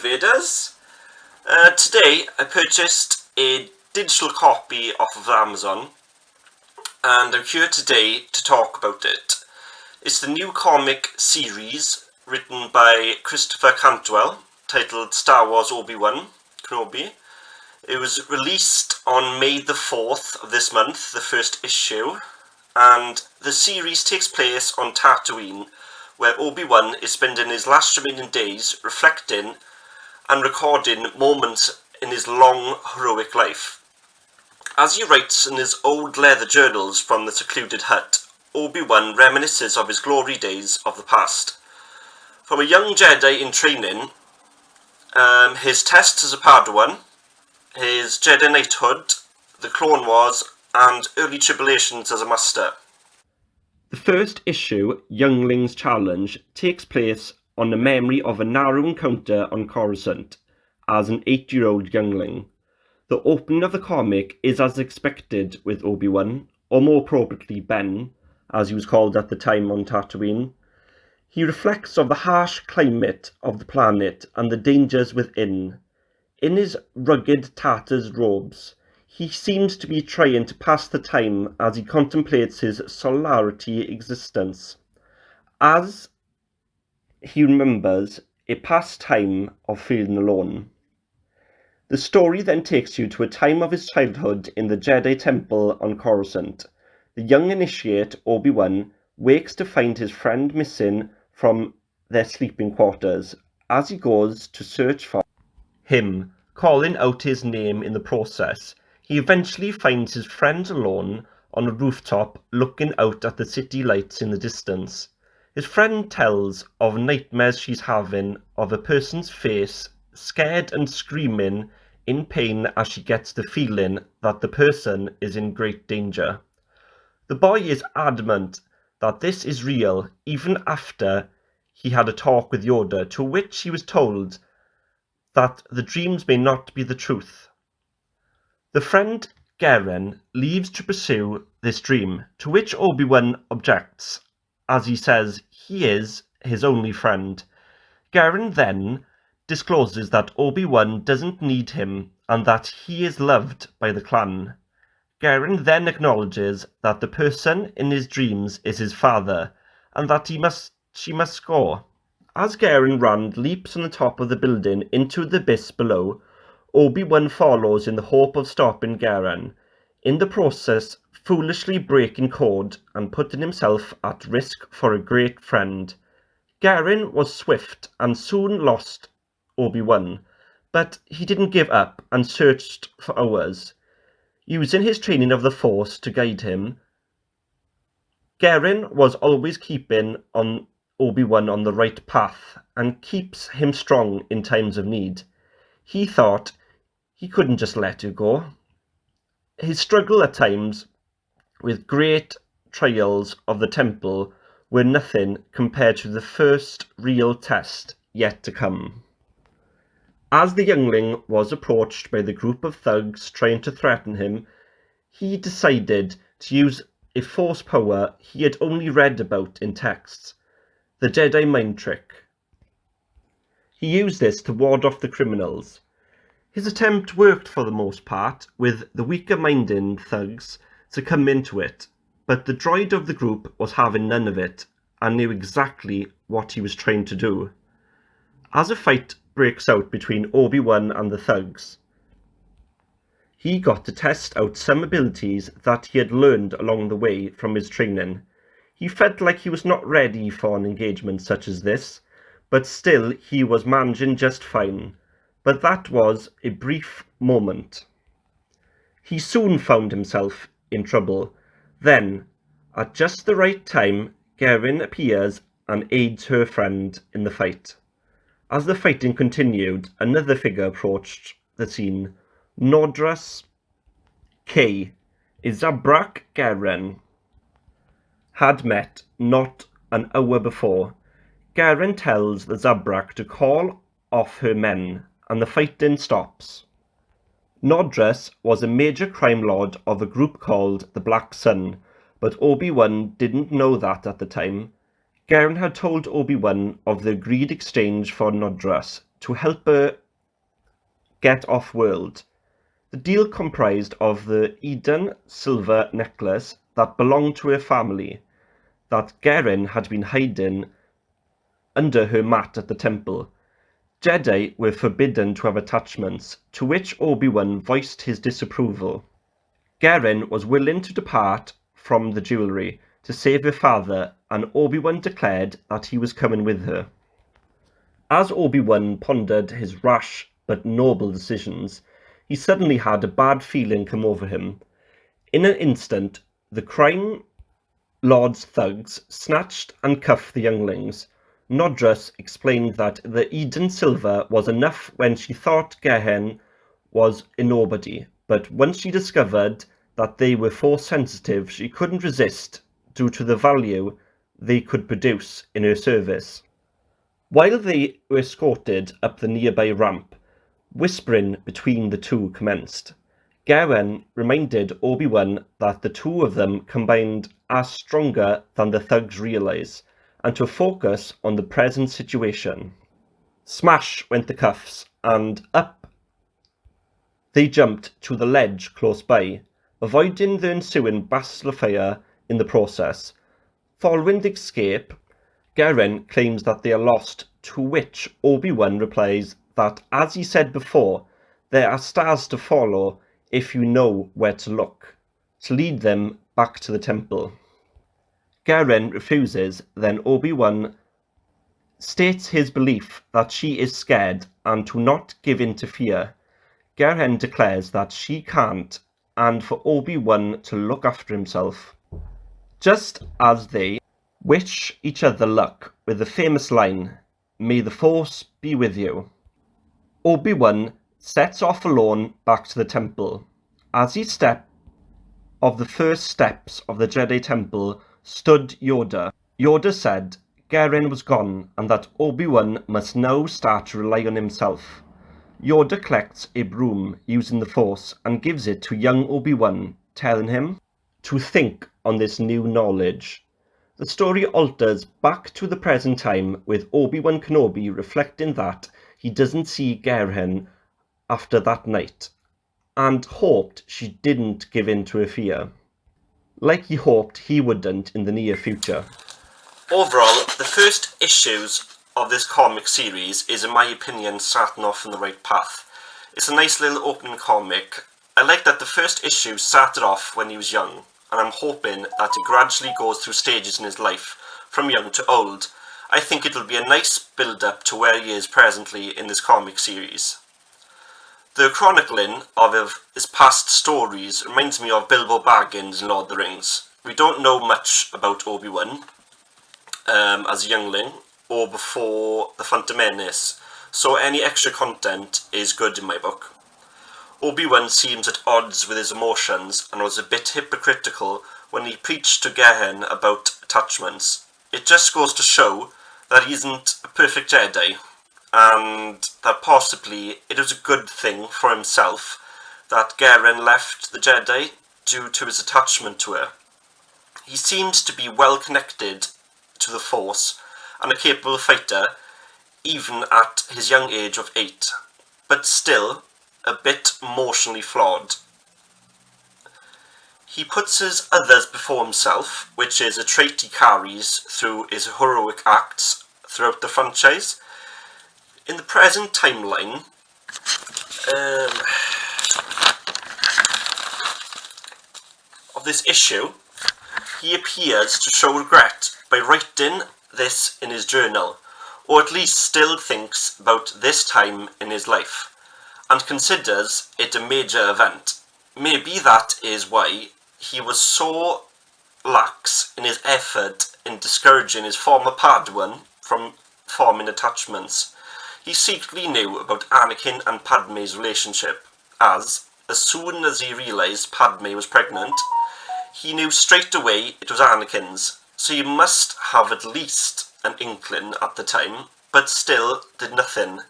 Invaders. Today I purchased a digital copy off of Amazon and I'm here today to talk about it. It's the new comic series written by Christopher Cantwell titled Star Wars Obi-Wan Kenobi. It was released on May the 4th of this month, the first issue, and the series takes place on Tatooine, where Obi-Wan is spending his last remaining days reflecting and recording moments in his long, heroic life. As he writes in his old leather journals from the secluded hut, Obi-Wan reminisces of his glory days of the past. From a young Jedi in training, his tests as a Padawan, his Jedi knighthood, the Clone Wars, and early tribulations as a master. The first issue, Younglings Challenge, takes place on the memory of a narrow encounter on Coruscant as an 8-year-old youngling. The opening of the comic is as expected with Obi-Wan, or more appropriately Ben, as he was called at the time on Tatooine. He reflects on the harsh climate of the planet and the dangers within. In his rugged tattered robes, he seems to be trying to pass the time as he contemplates his solitary existence. As he remembers a past time of feeling alone. The story then takes you to a time of his childhood in the Jedi Temple on Coruscant. The young initiate, Obi-Wan, wakes to find his friend missing from their sleeping quarters. As he goes to search for him, calling out his name in the process, he eventually finds his friend alone on a rooftop looking out at the city lights in the distance. His friend tells of nightmares she's having of a person's face, scared and screaming in pain as she gets the feeling that the person is in great danger. The boy is adamant that this is real even after he had a talk with Yoda, to which he was told that the dreams may not be the truth. The friend Garen leaves to pursue this dream, to which Obi-Wan objects, as he says he is his only friend. Garen then discloses that Obi-Wan doesn't need him and that he is loved by the clan. Garen then acknowledges that the person in his dreams is his father and that she must go. As Garen Rand leaps on the top of the building into the abyss below, Obi-Wan follows in the hope of stopping Garen, in the process foolishly breaking code and putting himself at risk for a great friend. Garen was swift and soon lost Obi-Wan, but he didn't give up and searched for hours. Using his training of the Force to guide him, Garen was always keeping on Obi-Wan on the right path and keeps him strong in times of need. He thought he couldn't just let her go. His struggle at times with great trials of the temple were nothing compared to the first real test yet to come. As the youngling was approached by the group of thugs trying to threaten him, he decided to use a force power he had only read about in texts, the Jedi mind trick. He used this to ward off the criminals. His attempt worked for the most part, with the weaker-minded thugs succumbing to it, but the droid of the group was having none of it and knew exactly what he was trying to do. As a fight breaks out between Obi-Wan and the thugs, he got to test out some abilities that he had learned along the way from his training. He felt like he was not ready for an engagement such as this, but still he was managing just fine. But that was a brief moment. He soon found himself in trouble. Then, at just the right time, Garen appears and aids her friend in the fight. As the fighting continued, another figure approached the scene. Nodras K. Zabrak Garen had met not an hour before. Garen tells the Zabrak to call off her men, and the fighting stops. Nodras was a major crime lord of a group called the Black Sun, but Obi-Wan didn't know that at the time. Garen had told Obi-Wan of the agreed exchange for Nodras, to help her get off-world. The deal comprised of the Eden silver necklace that belonged to her family, that Garen had been hiding under her mat at the temple. Jedi were forbidden to have attachments, to which Obi-Wan voiced his disapproval. Garen was willing to depart from the jewellery to save her father, and Obi-Wan declared that he was coming with her. As Obi-Wan pondered his rash but noble decisions, he suddenly had a bad feeling come over him. In an instant, the Crime Lord's thugs snatched and cuffed the younglings. Nodrus explained that the Eden silver was enough when she thought Gehen was a nobody, but once she discovered that they were force sensitive, she couldn't resist due to the value they could produce in her service. While they were escorted up the nearby ramp, whispering between the two commenced. Garen reminded Obi-Wan that the two of them combined are stronger than the thugs realise, and to focus on the present situation. Smash went the cuffs, and up they jumped to the ledge close by, avoiding the ensuing battle of fire in the process. Following the escape, Garen claims that they are lost, to which Obi-Wan replies that, as he said before, there are stars to follow if you know where to look, to lead them back to the temple. Garen refuses, then Obi-Wan states his belief that she is scared and to not give in to fear. Garen declares that she can't, and for Obi-Wan to look after himself. Just as they wish each other luck with the famous line, "May the Force be with you," Obi-Wan sets off alone back to the temple. As he stepped of the first steps of the Jedi temple stood Yoda. Yoda said Garen was gone and that Obi-Wan must now start to rely on himself. Yoda collects a broom using the Force and gives it to young Obi-Wan, telling him to think on this new knowledge. The story alters back to the present time, with Obi-Wan Kenobi reflecting that he doesn't see Garen after that night, and hoped she didn't give in to her fear, like he hoped he wouldn't in the near future. Overall, the first issues of this comic series is, in my opinion, starting off on the right path. It's a nice little opening comic. I like that the first issue started off when he was young, and I'm hoping that it gradually goes through stages in his life, from young to old. I think it'll be a nice build-up to where he is presently in this comic series. The chronicling of his past stories reminds me of Bilbo Baggins in Lord of the Rings. We don't know much about Obi-Wan as a youngling, or before the Phantom Menace, so any extra content is good in my book. Obi-Wan seems at odds with his emotions and was a bit hypocritical when he preached to Gehen about attachments. It just goes to show that he isn't a perfect Jedi, and that possibly it was a good thing for himself that Garen left the Jedi due to his attachment to her. He seems to be well connected to the Force and a capable fighter even at his young age of 8, but still a bit emotionally flawed. He puts his others before himself, which is a trait he carries through his heroic acts throughout the franchise. In the present timeline, of this issue, he appears to show regret by writing this in his journal, or at least still thinks about this time in his life, and considers it a major event. Maybe that is why he was so lax in his effort in discouraging his former Padawan from forming attachments. He secretly knew about Anakin and Padme's relationship, as soon as he realised Padme was pregnant, he knew straight away it was Anakin's, so he must have at least an inkling at the time, but still did nothing.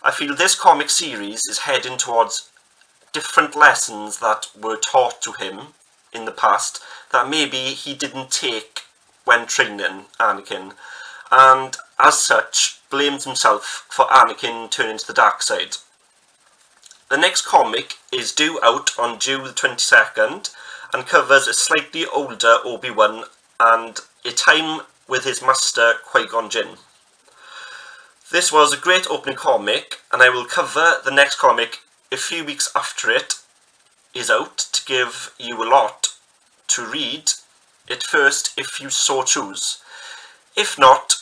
I feel this comic series is heading towards different lessons that were taught to him in the past that maybe he didn't take when training Anakin, and as such blames himself for Anakin turning to the dark side. The next comic is due out on June the 22nd and covers a slightly older Obi-Wan and a time with his master Qui-Gon Jinn. This was a great opening comic, and I will cover the next comic a few weeks after it is out to give you a lot to read it first if you so choose. If not,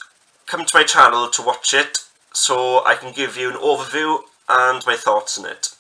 come to my channel to watch it so I can give you an overview and my thoughts on it.